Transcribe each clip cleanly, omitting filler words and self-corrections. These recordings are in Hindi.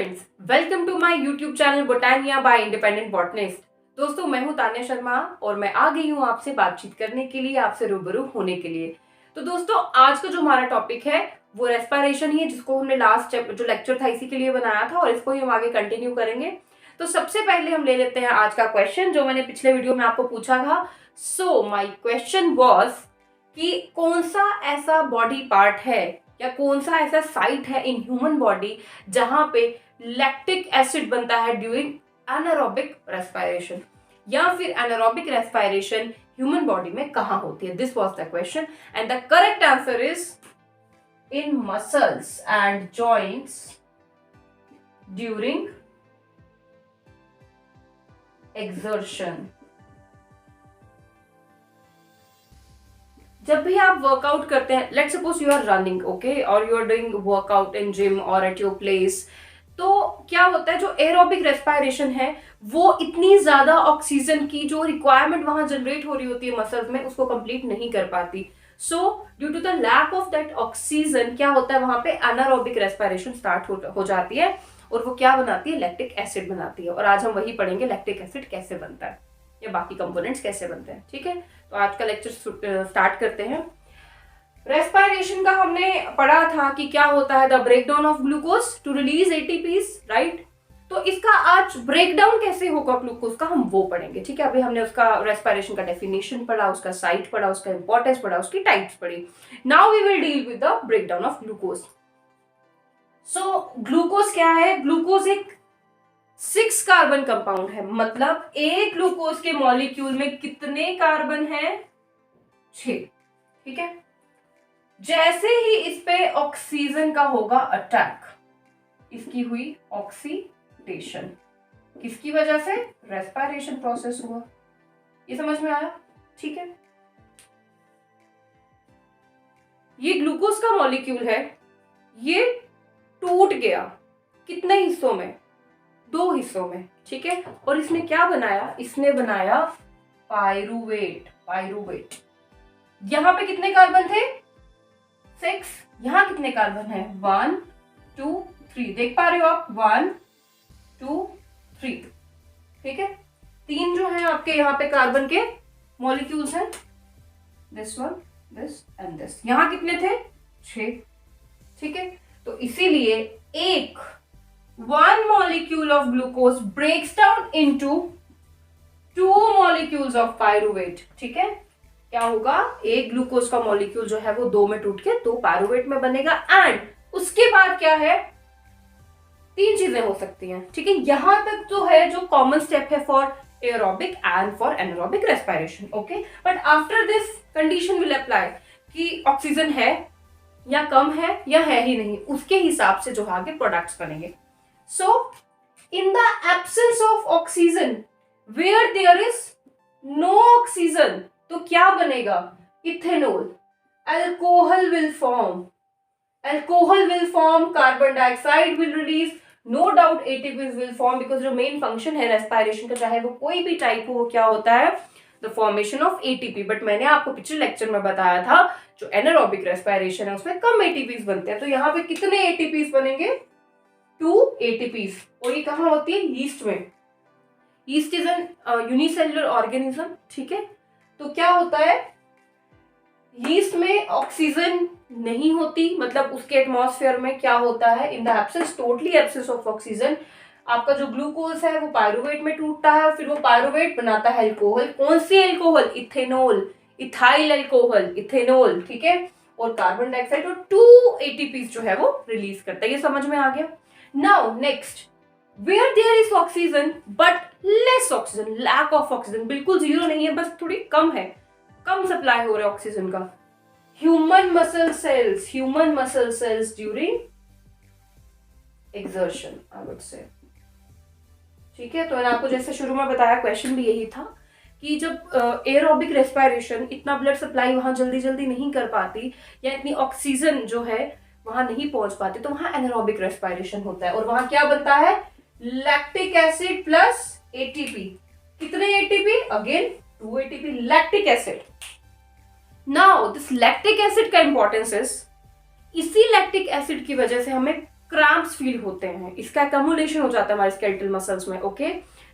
Friends, welcome to my YouTube channel Botania by independent botanist. दोस्तों, मैं हूं तान्या शर्मा और मैं आ गई हूं आपसे बातचीत करने के लिए, आपसे रूबरू होने के लिए। तो दोस्तों, आज का जो हमारा टॉपिक है वो रेस्पिरेशन ही है, जिसको हमने लास्ट जो लेक्चर था इसी के लिए बनाया था और इसको ही हम आगे कंटिन्यू करेंगे। तो सबसे पहले हम ले लेते हैं आज का क्वेश्चन जो मैंने पिछले वीडियो में आपको पूछा था। सो माय क्वेश्चन वाज कि कौन सा ऐसा बॉडी पार्ट है या कौन सा ऐसा साइट है इन ह्यूमन बॉडी जहां पे लैक्टिक एसिड बनता है ड्यूरिंग एनारोबिक रेस्पिरेशन, या फिर एनारोबिक रेस्पिरेशन ह्यूमन बॉडी में कहां होती है। This was the question and the correct answer is in muscles and joints during exertion. जब भी आप वर्कआउट करते हैं, let's suppose you are running, okay, और you are doing workout in gym और एट योर प्लेस, तो क्या होता है, जो एरोबिक रेस्पिरेशन है वो इतनी ज्यादा ऑक्सीजन की जो रिक्वायरमेंट वहां जनरेट हो रही होती है मसल्स में, उसको कंप्लीट नहीं कर पाती। So due to the lack of that oxygen क्या होता है, वहां पे एनारोबिक रेस्पिरेशन स्टार्ट हो जाती है और वो क्या बनाती है, लैक्टिक एसिड बनाती है। और आज हम वही पढ़ेंगे, लैक्टिक एसिड कैसे बनता है या बाकी कंपोनेंट्स कैसे बनते हैं। ठीक है, तो आज का लेक्चर स्टार्ट करते हैं। रेस्पिरेशन का हमने पढ़ा था कि क्या होता है, the breakdown of glucose to release ATPs, right. तो इसका आज ब्रेकडाउन कैसे होगा ग्लूकोज का, हम वो पढ़ेंगे। ठीक है, अभी हमने उसका रेस्पिरेशन का डेफिनेशन पढ़ा, उसका साइट पढ़ा, उसका इंपॉर्टेंस पढ़ा, उसकी टाइप्स पढ़ी। Now we will deal with the breakdown of glucose. So glucose क्या है, ग्लूकोज एक 6 कार्बन कंपाउंड है। मतलब एक ग्लूकोज के मॉलिक्यूल में कितने कार्बन हैं, 6। ठीक है, जैसे ही इस पे ऑक्सीजन का होगा अटैक, इसकी हुई ऑक्सीडेशन, किसकी वजह से, रेस्पिरेशन प्रोसेस हुआ। ये समझ में आया। ठीक है, ये ग्लूकोज का मॉलिक्यूल है, ये टूट गया कितने हिस्सों में, 2 हिस्सों में। ठीक है, और इसने क्या बनाया, इसने बनाया पायरूवेट। पायरूवेट, यहां पे कितने कार्बन थे, 6। यहां कितने कार्बन है, 1 2 3, देख पा रहे हो आप, 1 2 3। ठीक है, 3 जो है आपके यहाँ पे कार्बन के मॉलिक्यूल्स हैं, this one, this and this. यहां कितने थे, 6। ठीक है, तो इसीलिए एक 1 molecule of glucose breaks down into 2 molecules of pyruvate। ठीक है, क्या होगा, एक ग्लूकोज का मॉलिक्यूल जो है वो 2 में टूट के 2 पायरुवेट में बनेगा। एंड उसके बाद क्या है, 3 चीजें हो सकती हैं। ठीक है, यहां तक जो है जो कॉमन स्टेप है for aerobic and for anaerobic respiration. Okay, but after this condition will apply कि ऑक्सीजन है या कम है या है ही नहीं, उसके हिसाब से जो आगे प्रोडक्ट्स बनेंगे। So, in the absence of oxygen, where there is no oxygen, तो क्या बनेगा, ethanol, alcohol will form, alcohol will form, carbon dioxide will release, no doubt ATPs will form, because जो मेन फंक्शन है रेस्पिरेशन का, चाहे वो कोई भी टाइप हो, वो क्या होता है, the formation of ATP. But मैंने आपको पिछले लेक्चर में बताया था जो एनारोबिक रेस्पिरेशन है उसमें कम एटीपीज बनते हैं। तो यहाँ पे कितने एटीपीज बनेंगे, 2 ATPs। और ये कहाँ होती है, यीस्ट में। Yeast is an unicellular organism. ठीक है, तो क्या होता है, यीस्ट में ऑक्सीजन नहीं होती, मतलब उसके एटमॉस्फेयर में क्या होता है, in the absence, totally absence of oxygen, आपका जो ग्लूकोज है वो पायरुवेट में टूटता है, फिर वो पायरुवेट बनाता है अल्कोहल। कौन सी alcohol, ethanol, ethyl alcohol, ethanol. ठीक है, और कार्बन डाइऑक्साइड और 2 ATPs जो है वो रिलीज करता है। ये समझ में आ गया। Now next, where there is oxygen but less oxygen, lack of oxygen, बिल्कुल जीरो नहीं है, बस थोड़ी कम है, कम सप्लाई हो रहा है ऑक्सीजन का, human muscle cells during exertion, I would say. ठीक है, तो मैंने आपको जैसे शुरू में बताया, क्वेश्चन भी यही था कि जब एरोबिक रेस्पिरेशन इतना ब्लड सप्लाई वहां जल्दी जल्दी नहीं कर पाती या इतनी ऑक्सीजन जो है वहां नहीं पहुंच पाती, तो वहां एनारोबिक रेस्पिरेशन होता है और वहां क्या बनता है, लैक्टिक एसिड प्लस एटीपी। कितने ATP, again 2 ATP, lactic acid. Now this lactic acid का इंपॉर्टेंस इज, इसी लैक्टिक एसिड की वजह से हमें क्रैम्प्स फील होते हैं, इसका एक्यूमुलेशन हो जाता है हमारे स्केलेटल मसल्स में। ओके,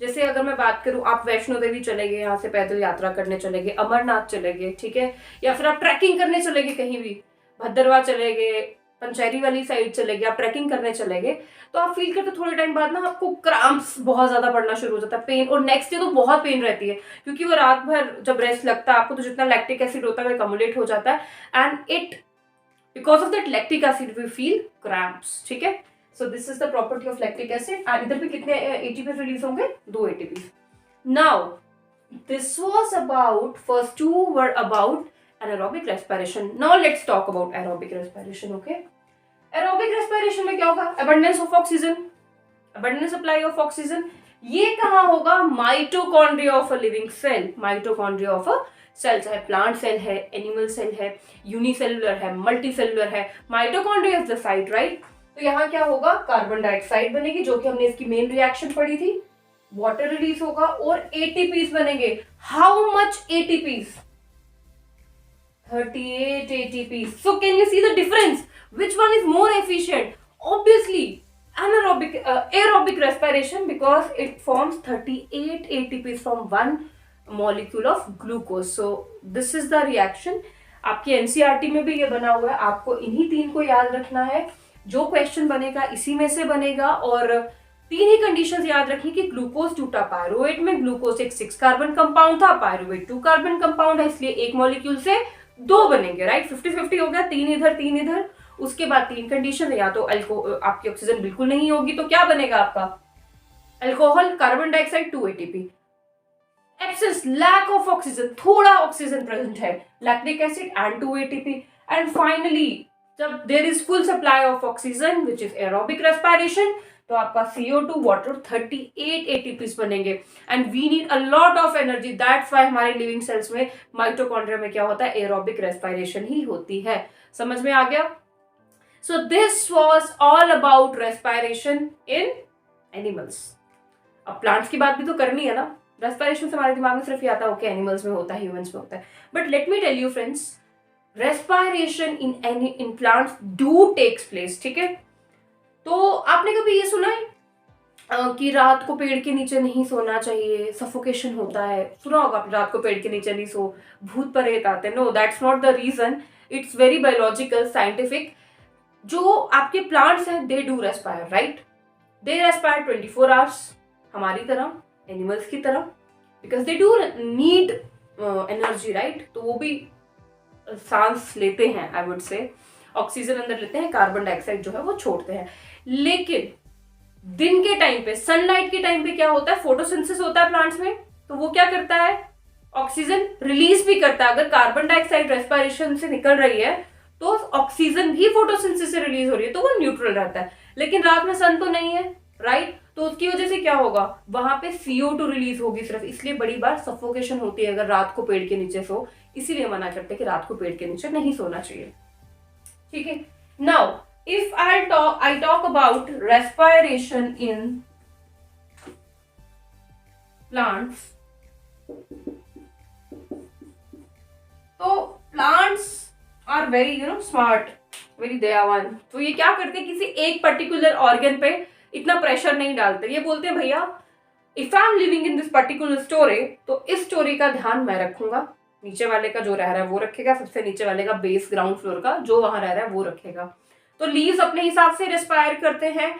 जैसे अगर मैं बात करूं, आप वैष्णो देवी चले गए, यहाँ से पैदल यात्रा करने चले गए, अमरनाथ चले गए, ठीक है, या फिर आप ट्रैकिंग करने चले गए कहीं भी, भद्रवाह चले गए, पंचैरी वाली साइड चले गए, आप ट्रैकिंग करने चले गए, तो आप फील करते थोड़े टाइम बाद ना आपको क्रैम्प्स बहुत ज्यादा पड़ना शुरू हो जाता है, पेन, और नेक्स्ट डे तो बहुत पेन रहती है, क्योंकि वो रात भर जब रेस्ट लगता है आपको, तो जितना लैक्टिक एसिड होता है वो एक्यूमुलेट हो जाता है, and it because of that lactic acid we feel cramps. ठीक है, so this is the property of lactic acid. And इधर भी कितने एटीपीज रिलीज होंगे? 2 ATPs. Now this was about, first 2 were about anaerobic respiration. Now let's talk about aerobic respiration. Okay, aerobic respiration में क्या होगा? abundance of oxygen, abundant supply of oxygen. ये कहाँ होगा? Mitochondria of a living cell, mitochondria of a cell, चाहे प्लांट सेल है, एनिमल सेल है, यूनिसेलुलर है, मल्टीसेलुलर है, mitochondria is the site, right. तो यहाँ क्या होगा? कार्बन डाइऑक्साइड बनेगी, जो कि हमने इसकी मेन रिएक्शन पढ़ी थी, वाटर रिलीज होगा और एटीपीज बनेंगे। How much ATPs? 38 ATPs. So can you see the difference? Which one is more efficient? Obviously, aerobic respiration, because it forms 38 ATPs from one molecule of glucose. So this is the reaction. आपकी NCERT में भी ये बना हुआ है, आपको इन्हीं 3 को याद रखना है। जो क्वेश्चन बनेगा इसी में से बनेगा, और 3 ही कंडीशंस याद रखनी कि ग्लूकोज टूटा पायरुवेट में, ग्लूकोज एक 6 कार्बन कंपाउंड था, पायरुवेट 2 कार्बन कंपाउंड है, इसलिए एक मॉलिक्यूल से 2 बनेंगे, राइट। 50-50 हो गया, 3 इधर 3 इधर। उसके बाद 3 कंडीशन है, या तो आपकी ऑक्सीजन बिल्कुल नहीं होगी, तो क्या बनेगा आपका? Alcohol, carbon dioxide, 2 ATP. Absence, lack of oxygen, थोड़ा ऑक्सीजन प्रेजेंट है, lactic acid and 2 ATP. And finally जब there is full supply of oxygen which is aerobic respiration, तो आपका CO2 वाटर 38 एटीपीज बनेंगे, and we need a lot of energy. That's why हमारे लिविंग सेल्स में, माइटोकॉन्ड्रिया में क्या होता है? एरोबिक रेस्पिरेशन ही होती है। समझ में आ गया? So this was all about respiration in animals. अब प्लांट्स की बात भी तो करनी है ना, रेस्पिरेशन से हमारे दिमाग में सिर्फ ये आता है ओके एनिमल्स में होता है, ह्यूमंस में होता है, but let me tell you friends, respiration in plants do takes place. ठीक है, तो आपने कभी ये सुना है कि रात को पेड़ के नीचे नहीं सोना चाहिए, सफोकेशन होता है? सुना होगा आपने, रात को पेड़ के नीचे नहीं सो, भूत प्रेत आते हैं। No, that's not the reason, it's very biological, scientific. जो आपके प्लांट्स हैं they do respire, right, they respire 24 hours, हमारी तरह, एनिमल्स की तरह, because they do need energy, right. तो वो भी सांस लेते हैं, आई वुड से ऑक्सीजन अंदर लेते हैं, कार्बन डाइऑक्साइड जो है वो छोड़ते हैं। लेकिन दिन के टाइम पे, सनलाइट के टाइम पे क्या होता है? फोटोसिंथेसिस होता है प्लांट्स में, तो वो क्या करता है? ऑक्सीजन रिलीज भी करता है। अगर कार्बन डाइऑक्साइड रेस्पिरेशन से निकल रही है तो ऑक्सीजन भी फोटोसिंथेसिस से रिलीज हो रही है, तो वो न्यूट्रल रहता है। लेकिन रात में सन तो नहीं है, राइट, तो उसकी वजह से क्या होगा? वहां पे CO2 रिलीज होगी सिर्फ, इसलिए बड़ी बार सफोकेशन होती है अगर रात को पेड़ के नीचे सो। इसीलिए मना करते हैं कि रात को पेड़ के नीचे नहीं सोना चाहिए। ठीक है, now if I talk about respiration in plants, तो plants are very smart, very दयावान। तो ये क्या करते हैं? किसी एक पर्टिकुलर ऑर्गन पे इतना प्रेशर नहीं डालते। ये बोलते हैं भैया if I am living in this particular story, तो इस स्टोरी का ध्यान मैं रखूंगा, नीचे वाले का जो रह रहा है वो रखेगा, सबसे नीचे वाले का बेस ग्राउंड फ्लोर का जो वहां रह रहा है वो रखेगा। तो लीव्स अपने हिसाब से रेस्पायर करते हैं,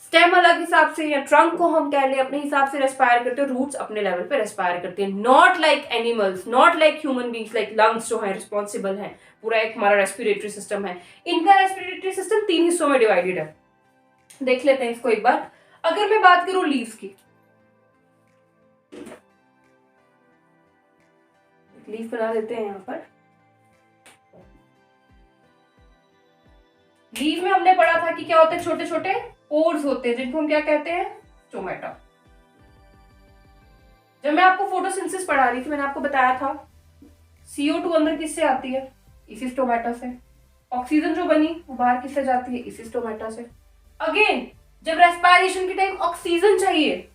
स्टेम अलग हिसाब से, या ट्रंक को हम कह ले अपने हिसाब से रेस्पायर करते हैं, रूट्स अपने लेवल पे रेस्पायर करते हैं। Not like animals, not like human beings, like lungs जो है रिस्पॉन्सिबल है, पूरा एक हमारा रेस्पिरेटरी सिस्टम है। इनका रेस्पिरेटरी सिस्टम 3 हिस्सों में डिवाइडेड है। देख लेते हैं इसको एक बार। अगर मैं बात करूं लीव्स की, लीफ बना देते हैं यहाँ पर। लीफ में हमने पढ़ा था कि क्या होते हैं? छोटे छोटे पोर्स होते हैं जिनको हम क्या कहते हैं? स्टोमेटा। जब मैं आपको फोटोसिंथेसिस पढ़ा रही थी, मैंने आपको बताया था CO2 अंदर किससे आती है? इसी स्टोमेटा से। ऑक्सीजन जो बनी वो बाहर किससे जाती है? इसी स्टोमेटा से। अगेन जब रेस्पिरेशन के टाइम ऑक्सीजन चाहिए,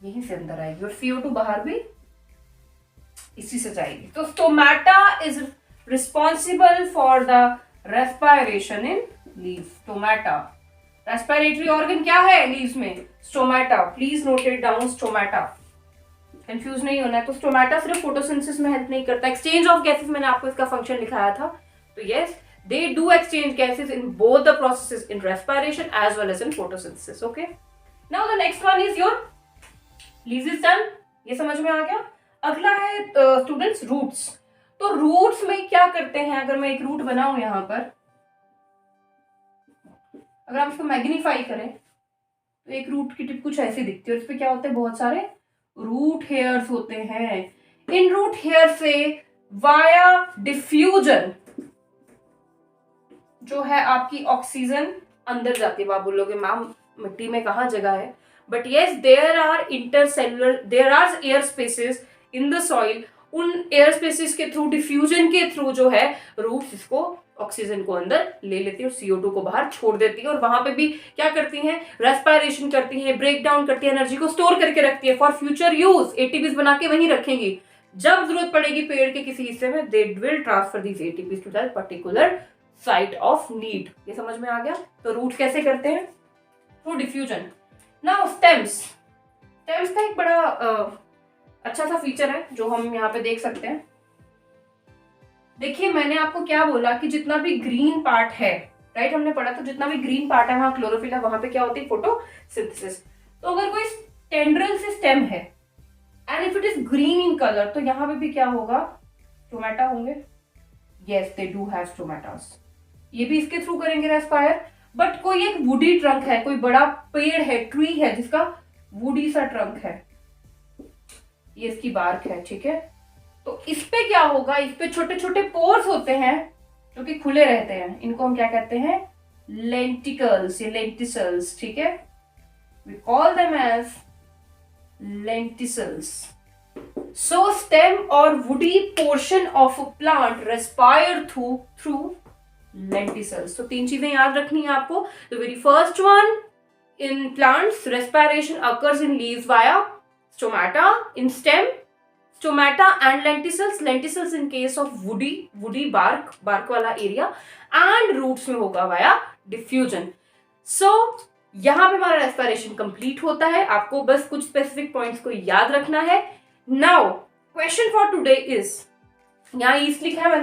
यहीं से अंदर आएगी, और CO2 बाहर भी इसी से जाएगी। तो stomata is responsible for the respiration in leaves, stomata. Respiratory organ क्या है लीव्स में? Stomata. Please note it down, stomata. Confuse नहीं होना है। तो स्टोमेटा सिर्फ फोटोसिंथेसिस में हेल्प नहीं करता, एक्सचेंज ऑफ गैसेस मैंने आपको इसका फंक्शन लिखाया था। तो yes, they do exchange gases in both the processes, in respiration as well as in photosynthesis. Okay, now the next one is your leaves is done, ये समझ में आ गया। अगला है स्टूडेंट्स रूट्स। तो रूट्स में क्या करते हैं, अगर मैं एक रूट बनाऊं यहां पर, अगर आप इसको मैग्नीफाई करें तो एक रूट की टिप कुछ ऐसी दिखती है और इस पे क्या होते हैं, बहुत सारे रूट हेयर्स होते हैं। इन रूट हेयर से वाया डिफ्यूजन जो है आपकी ऑक्सीजन अंदर जाती है। आप बोलोगे मैम मिट्टी में कहाँ जगह है, but yes there are intercellular, there are air spaces in the soil. उन एयर स्पेसेस के थ्रू, डिफ्यूजन के थ्रू जो है रूट्स इसको ऑक्सीजन को अंदर ले लेती है और CO2 को बाहर छोड़ देती है। और वहां पे भी क्या करती हैं, रेस्पिरेशन करती हैं, ब्रेक डाउन करती है, एनर्जी को स्टोर करके रखती है फॉर फ्यूचर यूज। ATPs बना के वहीं रखेंगी, जब जरूरत पड़ेगी पेड़ के किसी हिस्से में they will transfer these ATPs to that particular site of need. ये समझ में आ गया। तो रूट कैसे करते हैं, through diffusion. Now stems, stems का एक बड़ा अच्छा सा फीचर है जो हम यहाँ पे देख सकते हैं। देखिए मैंने आपको क्या बोला कि जितना भी ग्रीन पार्ट है, राइट, हमने पढ़ा था जितना भी ग्रीन पार्ट है वहां क्लोरोफिल है, वहां पे क्या होती है, फोटोसिंथेसिस। तो अगर कोई टेंड्रिल से स्टेम है and if it is green in colour, तो यहाँ पे भी क्या होगा, स्टोमेटा होंगे। Yes, they do have stomatas. ये भी इसके थ्रू करेंगे रेस्पायर। बट कोई एक वुडी ट्रंक है, कोई बड़ा पेड़ है, ट्री है जिसका वुडी सा ट्रंक है, ये इसकी बार्क है, ठीक है। तो इस पे क्या होगा, इस पे छोटे छोटे पोर्स होते हैं जो कि खुले रहते हैं, इनको हम क्या कहते हैं, लेंटिकल्स या लेंटिसल्स, ठीक है। We call them as lenticels. So stem or woody portion of a plant respire through lenticels. तो तीन चीजें याद रखनी है आपको। The very first one, in plants respiration occurs in leaves via stomata, in stem stomata and lenticels, lenticels in case of woody bark वाला area, and roots में होगा via diffusion. So यहाँ पे हमारा respiration complete होता है। आपको बस कुछ specific points को याद रखना है। Now question for today is, यहाँ yeast लिखा है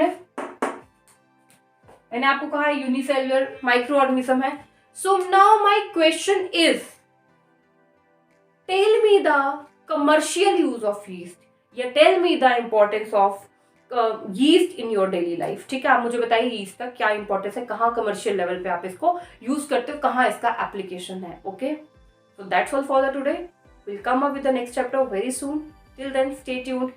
मैंने आपको कहा है यूनिसेल्युलर माइक्रो ऑर्गेनिज्म है। So now my question is, tell me the commercial use of yeast या tell me the importance of yeast in your daily life. ठीक है, आप मुझे बताइए यीस्ट का क्या इंपॉर्टेंस है, कहाँ कमर्शियल लेवल पे आप इसको यूज करते हो, कहाँ इसका एप्लीकेशन है। Okay, so that's all for the today. Will come up with the next chapter very soon. Till then stay tuned.